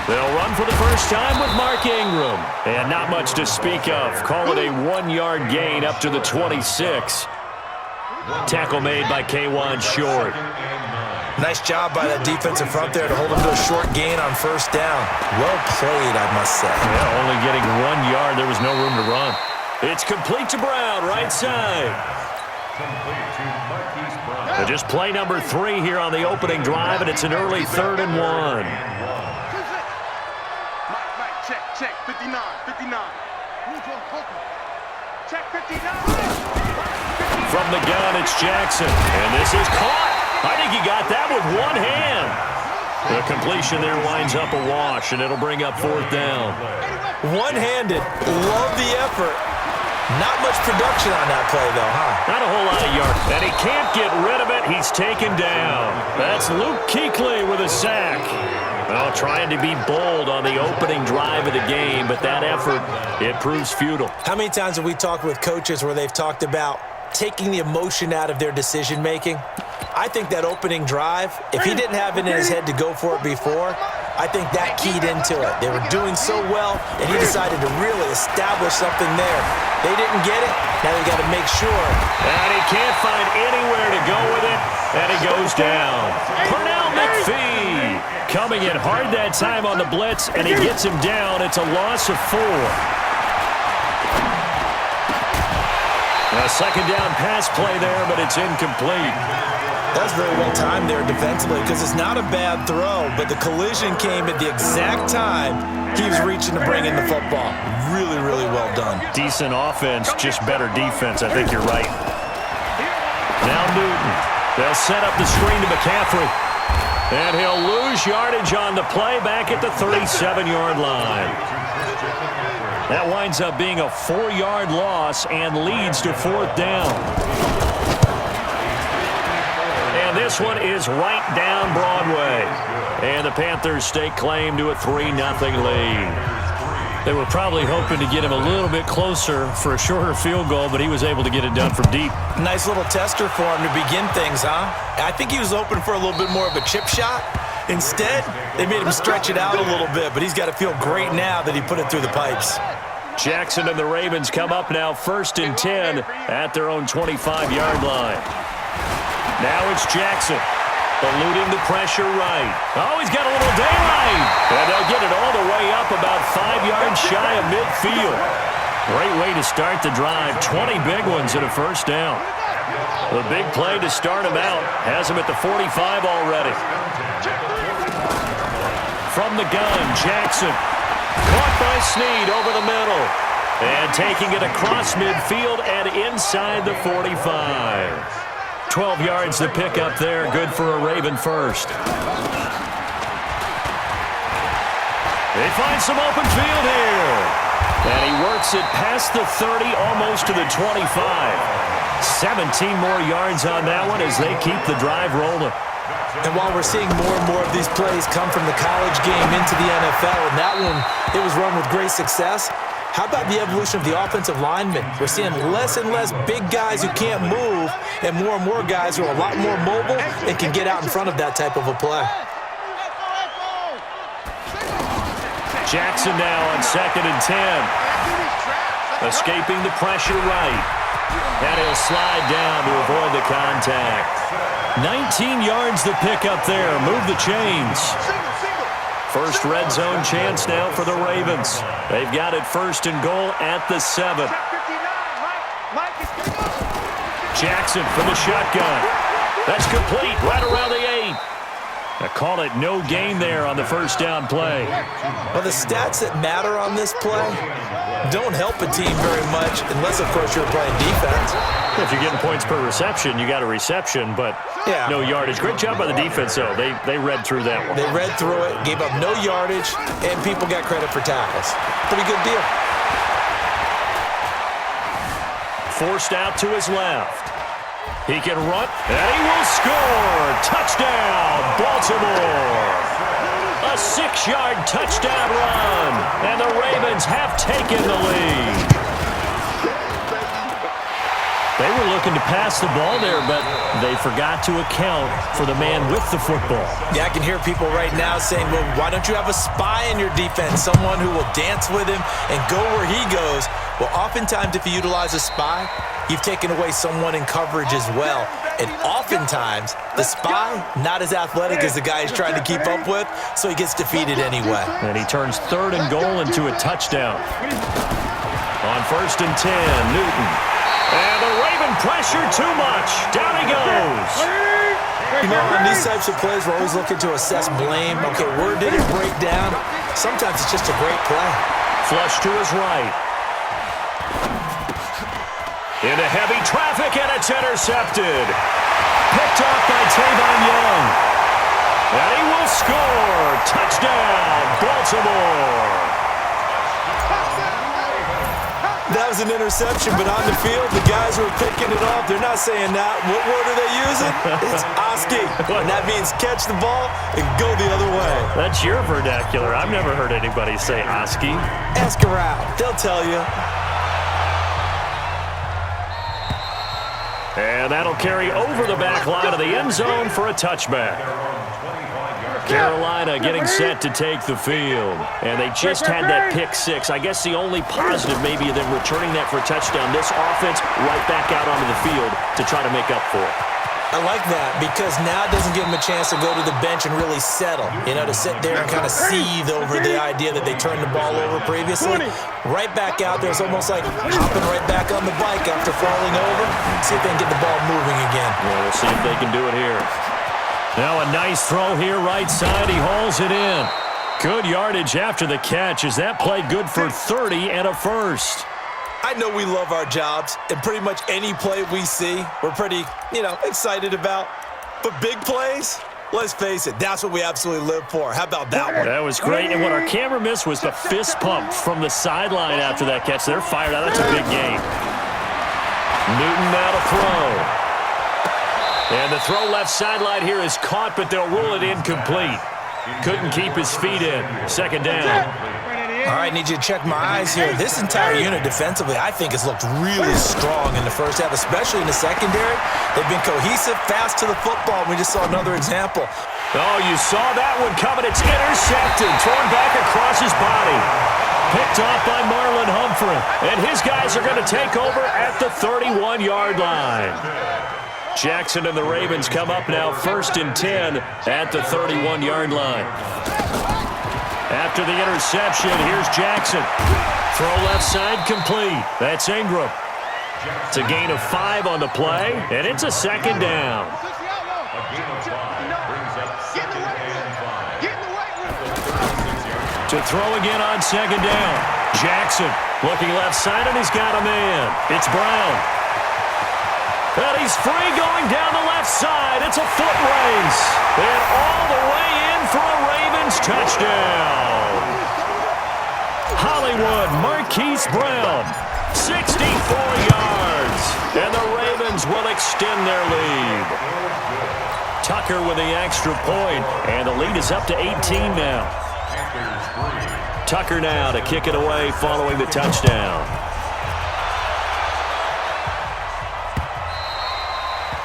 They'll run for the first time with Mark Ingram. And not much to speak of. Call it a 1-yard gain up to the 26. Tackle made by K1 Short. Nice job by that defensive front there to hold him to a short gain on first down. Well played, I must say. Yeah, only getting 1 yard. There was no room to run. It's complete to Brown, right side. Just play number 3 here on the opening drive, and it's an early 3rd and 1. Check, 59. Check 59. From the gun, it's Jackson. And this is caught. I think he got that with one hand. The completion there winds up a wash, and it'll bring up 4th down. One-handed. Love the effort. Not much production on that play, though, huh? Not a whole lot of yards. And he can't get rid of it. He's taken down. That's Luke Kuechly with a sack. Well, trying to be bold on the opening drive of the game, but that effort, it proves futile. How many times have we talked with coaches where they've talked about taking the emotion out of their decision-making? I think that opening drive, if he didn't have it in his head to go for it before, I think that keyed into it. They were doing so well, and he decided to really establish something there. They didn't get it. Now they got to make sure. And he can't find anywhere to go with it, and he goes down. Pernell McPhee coming in hard that time on the blitz, and he gets him down. It's a loss of 4. A second down pass play there, but it's incomplete. That's very well timed there defensively because it's not a bad throw, but the collision came at the exact time he was reaching to bring in the football. Really, really well done. Decent offense, just better defense. I think you're right. Now Newton. They'll set up the screen to McCaffrey. And he'll lose yardage on the play back at the 37-yard line. That winds up being a 4-yard loss and leads to 4th down. And this one is right down Broadway. And the Panthers stake claim to a 3-0 lead. They were probably hoping to get him a little bit closer for a shorter field goal, but he was able to get it done from deep. Nice little tester for him to begin things, huh? I think he was hoping for a little bit more of a chip shot. Instead, they made him stretch it out a little bit, but he's got to feel great now that he put it through the pipes. Jackson and the Ravens come up now 1st and 10 at their own 25-yard line. Now it's Jackson, eluding the pressure right. Oh, he's got a little daylight. And they'll get it all the way up about 5 yards shy of midfield. Great way to start the drive. 20 big ones and a first down. The big play to start him out has him at the 45 already. From the gun, Jackson. Caught by Snead over the middle. And taking it across midfield and inside the 45. 12 yards to pick up there. Good for a Raven first. They find some open field here. And he works it past the 30, almost to the 25. 17 more yards on that one as they keep the drive rolling. And while we're seeing more and more of these plays come from the college game into the NFL, and that one, it was run with great success, how about the evolution of the offensive linemen? We're seeing less and less big guys who can't move and more guys who are a lot more mobile and can get out in front of that type of a play. Jackson now on 2nd and 10. Escaping the pressure right. And he'll slide down to avoid the contact. 19 yards to pick up there. Move the chains. First red zone chance now for the Ravens. They've got it 1st and goal at the 7. Jackson from the shotgun. That's complete right around the 8. I call it no gain there on the first down play. Well, the stats that matter on this play don't help a team very much unless, of course, you're playing defense. If you're getting points per reception, you got a reception, but yeah, no yardage. Great job by the defense, though. They read through that one. They read through it, gave up no yardage, and people got credit for tackles. Pretty good deal. Forced out to his left. He can run, and he will score. Touchdown, Baltimore. A 6-yard touchdown run, and the Ravens have taken the lead. They were looking to pass the ball there, but they forgot to account for the man with the football. Yeah, I can hear people right now saying, well, why don't you have a spy in your defense, someone who will dance with him and go where he goes? Well, oftentimes if you utilize a spy, you've taken away someone in coverage as well. And oftentimes, the spy, not as athletic as the guy he's trying to keep up with, so he gets defeated anyway. And he turns 3rd and goal into a touchdown. On 1st and 10, Newton. And the Raven pressure too much. Down he goes. You know, on these types of plays, we're always looking to assess blame. Okay, where did it break down? Sometimes it's just a great play. Flush to his right. Into heavy traffic, and it's intercepted. Picked off by Tavon Young. And he will score. Touchdown, Baltimore. That was an interception, but on the field, the guys who are picking it off, they're not saying that. What word are they using? It's Oski. And that means catch the ball and go the other way. That's your vernacular. I've never heard anybody say Oski. Ask around. They'll tell you. And that'll carry over the back line of the end zone for a touchback. Carolina getting set to take the field. And they just had that pick 6. I guess the only positive maybe of them returning that for a touchdown. This offense right back out onto the field to try to make up for it. I like that because now it doesn't give them a chance to go to the bench and really settle. You know, to sit there and kind of seethe over the idea that they turned the ball over previously. Right back out there. It's almost like hopping right back on the bike after falling over. See if they can get the ball moving again. Well, we'll see if they can do it here. Now a nice throw here right side. He hauls it in. Good yardage after the catch. Is that play good for 30 and a first? I know we love our jobs, and pretty much any play we see, we're pretty, excited about. But big plays, let's face it, that's what we absolutely live for. How about that one? That was great, and what our camera missed was the fist pump from the sideline after that catch. They're fired out. That's a big game. Newton now to throw. And the throw left sideline here is caught, but they'll rule it incomplete. Couldn't keep his feet in. 2nd down. All right, need you to check my eyes here. This entire unit defensively, I think, has looked really strong in the first half, especially in the secondary. They've been cohesive, fast to the football. We just saw another example. Oh, you saw that one coming. It's intercepted, thrown back across his body. Picked off by Marlon Humphrey. And his guys are going to take over at the 31-yard line. Jackson and the Ravens come up now 1st and 10 at the 31-yard line. After the interception, here's Jackson. Throw left side complete. That's Ingram. It's a gain of 5 on the play, and it's a 2nd down. To throw again on 2nd down. Jackson looking left side, and he's got a man. It's Brown. And he's free going down the left side. It's a foot race. And all the way in for a Ravens touchdown. Hollywood Marquise Brown, 64 yards. And the Ravens will extend their lead. Tucker with the extra point, and the lead is up to 18 now. Tucker now to kick it away following the touchdown.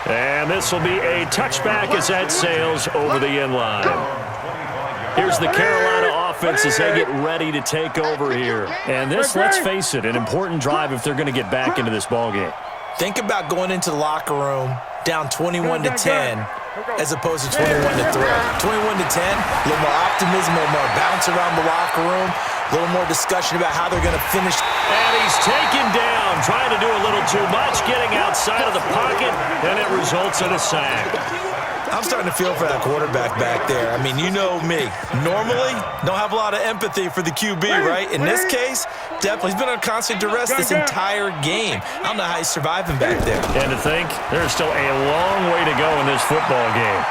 And this will be a touchback as that sails over the end line. Here's the Carolina offense as they get ready to take over here. And this, let's face it, an important drive if they're going to get back into this ballgame. Think about going into the locker room down 21-10 as opposed to 21-3. 21-10, a little more optimism, a little more bounce around the locker room, a little more discussion about how they're going to finish. And he's taken down, trying to do a little too much, getting outside of the pocket, and it results in a sack. I'm starting to feel for that quarterback back there. I mean, you know me. Normally, don't have a lot of empathy for the QB, right? In this case, definitely. He's been on constant duress this entire game. I don't know how he's surviving back there. And to think, there's still a long way to go in this football game.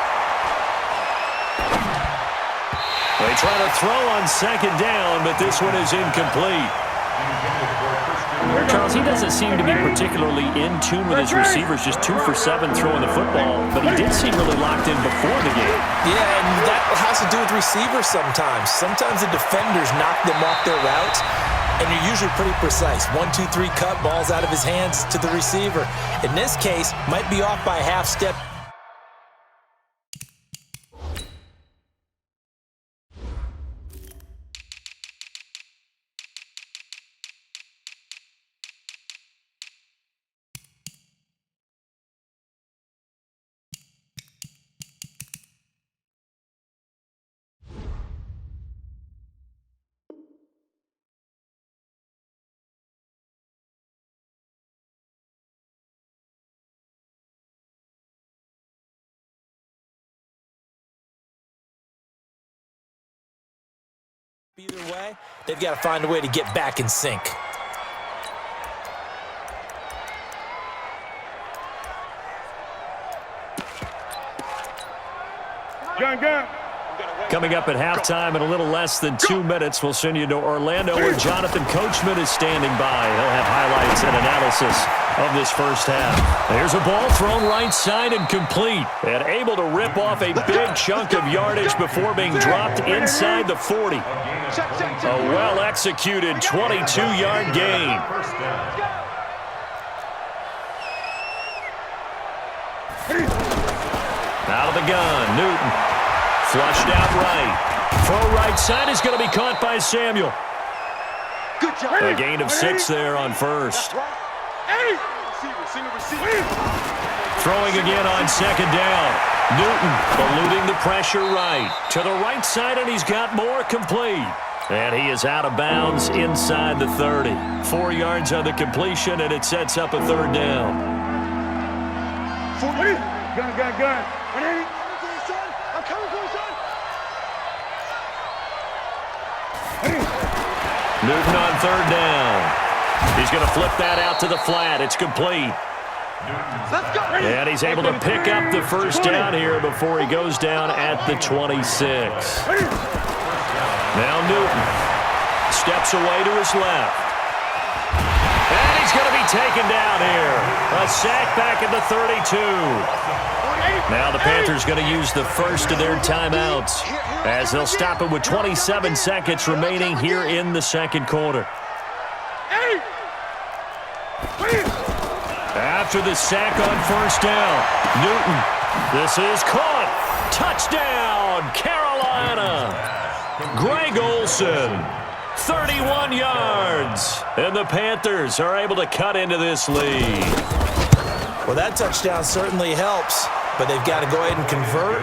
They try to throw on 2nd down, but this one is incomplete. Charles, he doesn't seem to be particularly in tune with his receivers, just 2 for 7 throwing the football, but he did seem really locked in before the game. Yeah, and that has to do with receivers sometimes. Sometimes the defenders knock them off their routes. and you're usually pretty precise. 1, 2, 3 cut, balls out of his hands to the receiver. In this case, might be off by a half step. Either way, they've got to find a way to get back in sync. Gun. Coming up at halftime in a little less than 2 minutes, we'll send you to Orlando where Jonathan Coachman is standing by. He'll have highlights and analysis of this first half. There's a ball thrown right side and complete. And able to rip off a big chunk of yardage before being dropped inside the 40. A well-executed 22-yard gain. Out of the gun, Newton. Flushed out right. Throw right side is going to be caught by Samuel. Good job. A gain of 6 there on first. Throwing again on second down. Newton eluding the pressure right. To the right side, and he's got more complete. And he is out of bounds inside the 30. 4 yards on the completion, and it sets up a third down. Gun. I'm coming for you, son. Newton on third down. He's going to flip that out to the flat. It's complete. Let's go. And he's able to pick up the first down here before he goes down at the 26. Now Newton steps away to his left. And he's going to be taken down here. A sack back at the 32. Now the Panthers going to use the first of their timeouts as they'll stop it with 27 seconds remaining here in the second quarter. After the sack on first down, Newton. This is caught. Touchdown, Carolina. Greg Olsen, 31 yards. And the Panthers are able to cut into this lead. Well, that touchdown certainly helps, but they've got to go ahead and convert,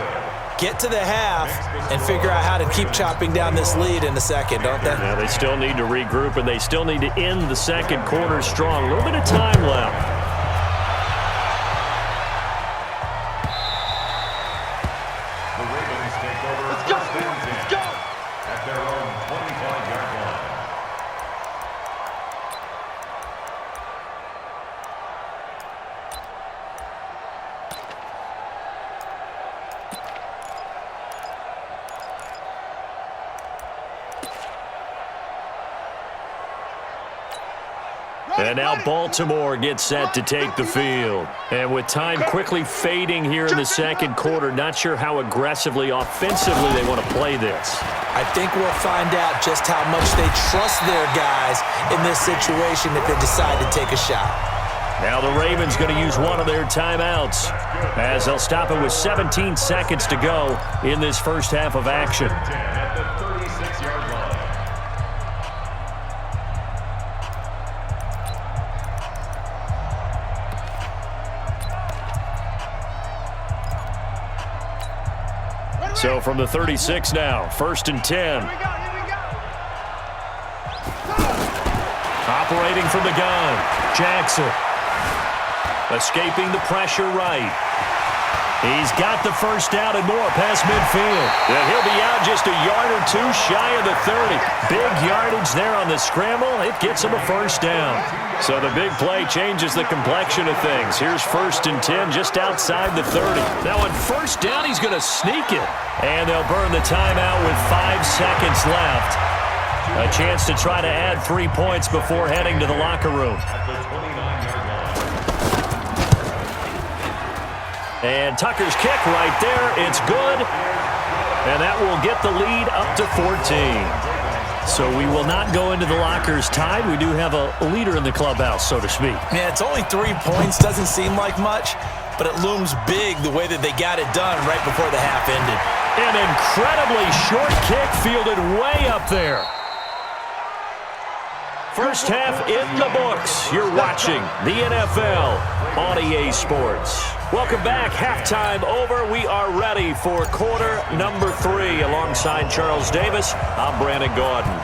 get to the half, and figure out how to keep chopping down this lead in the second, don't they? Yeah, they still need to regroup, and they still need to end the second quarter strong. A little bit of time left. And now Baltimore gets set to take the field. And with time quickly fading here in the second quarter, not sure how aggressively, offensively they want to play this. I think we'll find out just how much they trust their guys in this situation if they decide to take a shot. Now the Ravens going to use one of their timeouts as they'll stop it with 17 seconds to go in this first half of action. So from the 36 now, 1st and 10. Operating from the gun, Jackson. Escaping the pressure right. He's got the first down and more past midfield. And he'll be out just a yard or two shy of the 30. Big yardage there on the scramble. It gets him a first down. So the big play changes the complexion of things. Here's 1st and 10 just outside the 30. Now on first down, he's going to sneak it. And they'll burn the timeout with 5 seconds left. A chance to try to add 3 points before heading to the locker room. And Tucker's kick right there. It's good. And that will get the lead up to 14. So we will not go into the lockers tied. We do have a leader in the clubhouse, so to speak. Yeah, it's only 3 points. Doesn't seem like much, but it looms big the way that they got it done right before the half ended. An incredibly short kick fielded way up there. First half in the books. You're watching the NFL on EA Sports. Welcome back. Halftime over. We are ready for quarter number 3. Alongside Charles Davis, I'm Brandon Gaudin.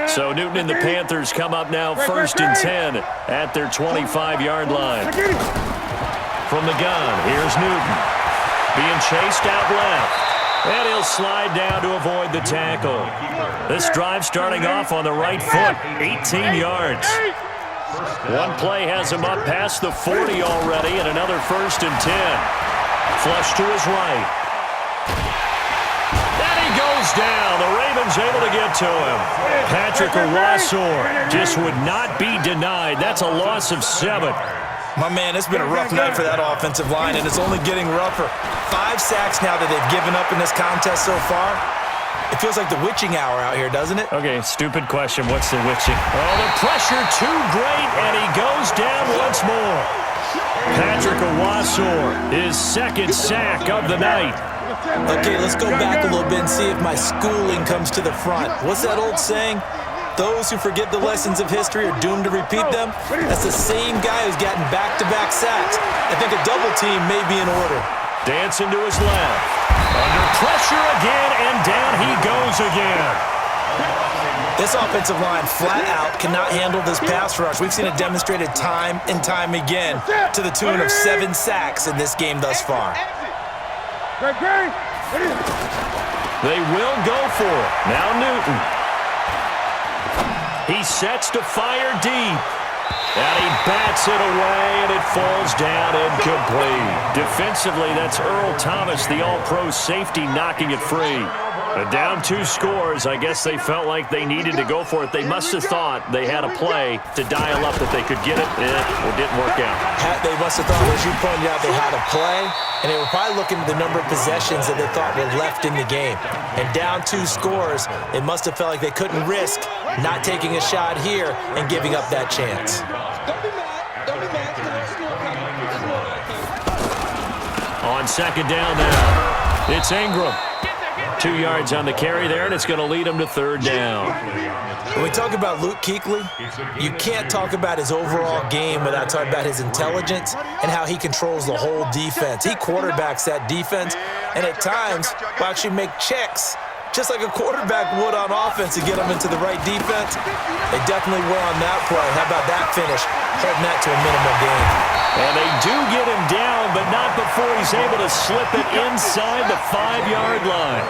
So Newton and the Panthers come up now first and 10 at their 25-yard line. From the gun, here's Newton. Being chased out left. And he'll slide down to avoid the tackle. This drive starting off on the right foot, 18 yards. One play has him up past the 40 already, and another first and 10. Flush to his right. And he goes down. The Ravens able to get to him. Patrick Owasor just would not be denied. That's a loss of 7. My man, it's been a rough night for that offensive line, and it's only getting rougher. 5 sacks now that they've given up in this contest so far. It feels like the witching hour out here, doesn't it? Okay, stupid question. What's the witching? Oh, the pressure too great, and he goes down once more. Patrick Owasor, his second sack of the night. Okay, let's go back a little bit and see if my schooling comes to the front. What's that old saying? Those who forget the lessons of history are doomed to repeat them. That's the same guy who's gotten back-to-back sacks. I think a double team may be in order. Dancing to his left. Under pressure again, and down he goes again. This offensive line flat out cannot handle this pass rush. We've seen it demonstrated time and time again to the tune of 7 sacks in this game thus far. They will go for it. Now Newton. He sets to fire deep. And he bats it away, and it falls down incomplete. Defensively, that's Earl Thomas, the all-pro safety, knocking it free. But down 2 scores, I guess they felt like they needed to go for it. They must have thought they had a play to dial up that they could get it. It didn't work out. They must have thought, as you pointed out, they had a play, and they were probably looking at the number of possessions that they thought were left in the game. And down 2 scores, it must have felt like they couldn't risk not taking a shot here and giving up that chance. On second down now, it's Ingram. 2 yards on the carry there, and it's going to lead him to third down. When we talk about Luke Kuechly, you can't talk about his overall game without talking about his intelligence and how he controls the whole defense. He quarterbacks that defense, and at times will actually make checks, just like a quarterback would on offense to get them into the right defense. They definitely were on that play. How about that finish? Holding that to a minimum gain. And they do get him down, but not before he's able to slip it inside the 5-yard line.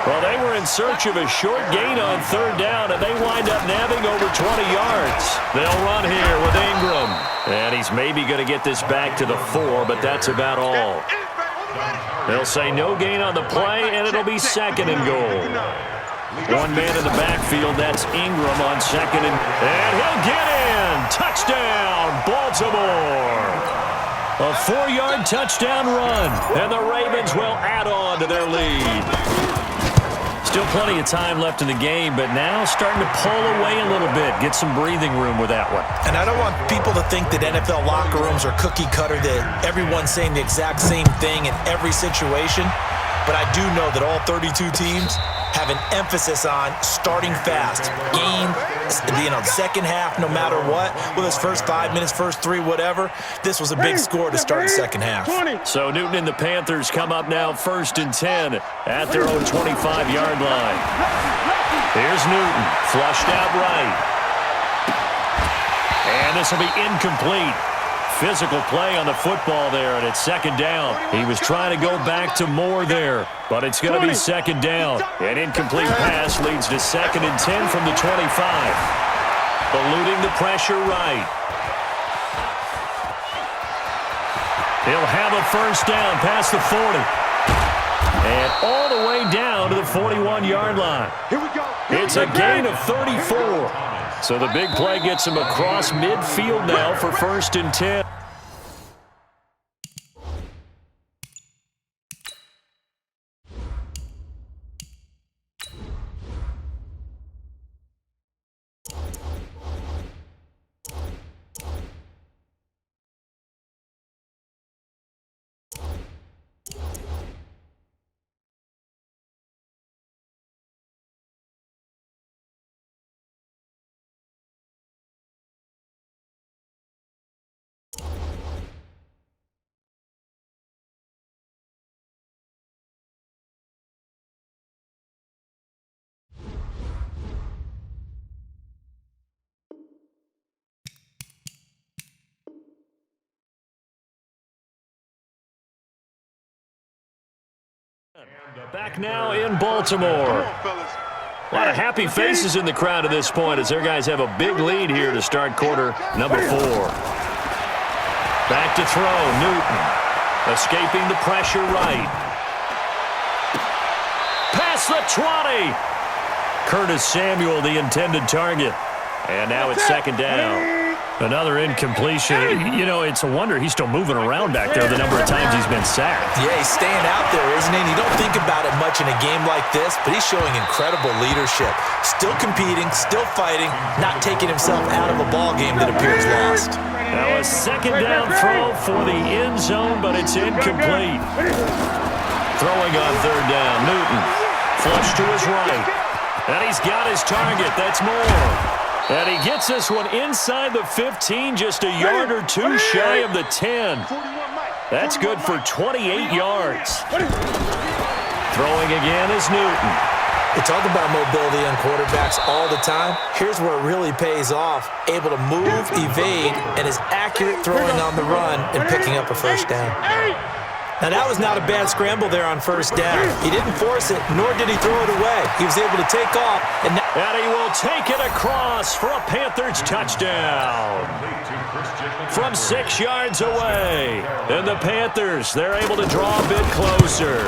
Well, they were in search of a short gain on third down, and they wind up nabbing over 20 yards. They'll run here with Ingram. And he's maybe going to get this back to the 4, but that's about all. They'll say no gain on the play, and it'll be second and goal. One man in the backfield, that's Ingram on second, and he'll get in. Touchdown, Baltimore. A 4-yard touchdown run, and the Ravens will add on to their lead. Still plenty of time left in the game, but now starting to pull away a little bit, get some breathing room with that one. And I don't want people to think that NFL locker rooms are cookie cutter, that everyone's saying the exact same thing in every situation. But I do know that all 32 teams have an emphasis on starting fast. Game, second half, no matter what. Whether it's first 5 minutes, first 3, whatever. This was a big score to start the second half. So Newton and the Panthers come up now first and 10 at their own 25-yard line. Here's Newton, flushed out right. And this will be incomplete. Physical play on the football there, and it's second down. He was trying to go back to Moore there, but it's going to be second down. An incomplete pass leads to second and 10 from the 25. Eluding the pressure right. He'll have a first down past the 40. And all the way down to the 41-yard line. Here we go. It's a gain of 34. So the big play gets him across midfield now for 1st and 10. Back now in Baltimore. A lot of happy faces in the crowd at this point as their guys have a big lead here to start quarter number 4. Back to throw, Newton. Escaping the pressure right. Past the 20. Curtis Samuel, the intended target. And now it's 2nd down. Another incompletion. You know, it's a wonder he's still moving around back there the number of times he's been sacked. Yeah, he's staying out there, isn't he? And you don't think about it much in a game like this, but he's showing incredible leadership. Still competing, still fighting, not taking himself out of a ball game that appears lost. Now a 2nd down throw for the end zone, but it's incomplete. Throwing on 3rd down, Newton. Flush to his right. And he's got his target. That's more. And he gets this one inside the 15, just a yard or 2 shy of the 10. That's good for 28 yards. Throwing again is Newton. We talk about mobility on quarterbacks all the time. Here's where it really pays off. Able to move, evade, and is accurate throwing on the run and picking up a 1st down. Now, that was not a bad scramble there on 1st down. He didn't force it, nor did he throw it away. He was able to take off. And he will take it across for a Panthers touchdown. From 6 yards away. And the Panthers, they're able to draw a bit closer.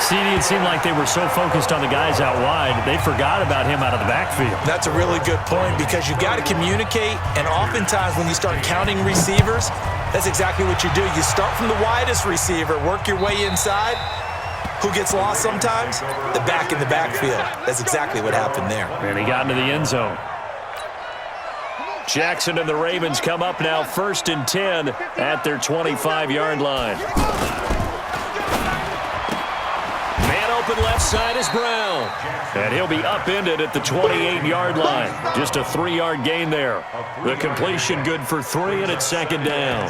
CD, it seemed like they were so focused on the guys out wide, they forgot about him out of the backfield. That's a really good point because you've got to communicate, and oftentimes when you start counting receivers, that's exactly what you do. You start from the widest receiver, work your way inside. Who gets lost sometimes? The back in the backfield. That's exactly what happened there. And he got into the end zone. Jackson and the Ravens come up now 1st and 10 at their 25-yard line. Open left side is Brown. And he'll be upended at the 28-yard line. Just a 3-yard gain there. The completion good for 3, and it's 2nd down.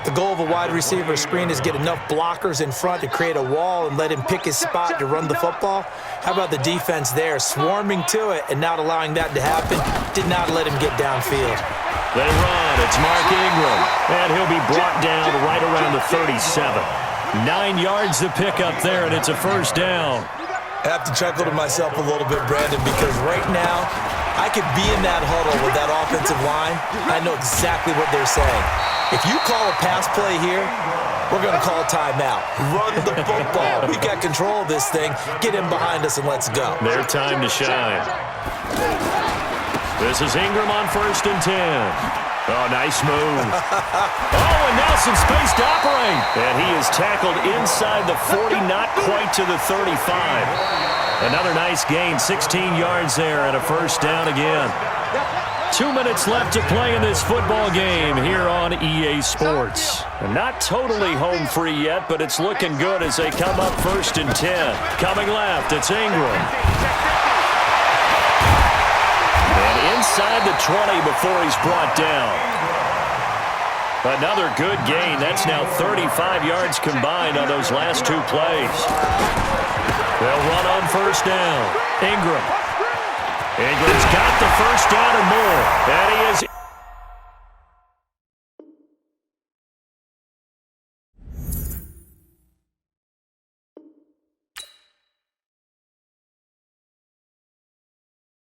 The goal of a wide receiver screen is get enough blockers in front to create a wall and let him pick his spot to run the football. How about the defense there, swarming to it and not allowing that to happen? Did not let him get downfield. They run. It's Mark Ingram. And he'll be brought down right around the 37. 9 yards to pick up there, and it's a 1st down. I have to chuckle to myself a little bit, Brandon, because right now I could be in that huddle with that offensive line. I know exactly what they're saying. If you call a pass play here, we're going to call timeout. Run the football. We've got control of this thing. Get in behind us and let's go. Their time to shine. This is Ingram on 1st and 10. Oh, nice move. And now some space to operate. And he is tackled inside the 40, not quite to the 35. Another nice gain, 16 yards there, and a 1st down again. 2 minutes left to play in this football game here on EA Sports. And not totally home free yet, but it's looking good as they come up 1st and 10. Coming left, it's Ingram. Inside the 20 before he's brought down. Another good gain. That's now 35 yards combined on those last 2 plays. They'll run on 1st down. Ingram. Ingram's got the 1st down and more. And he is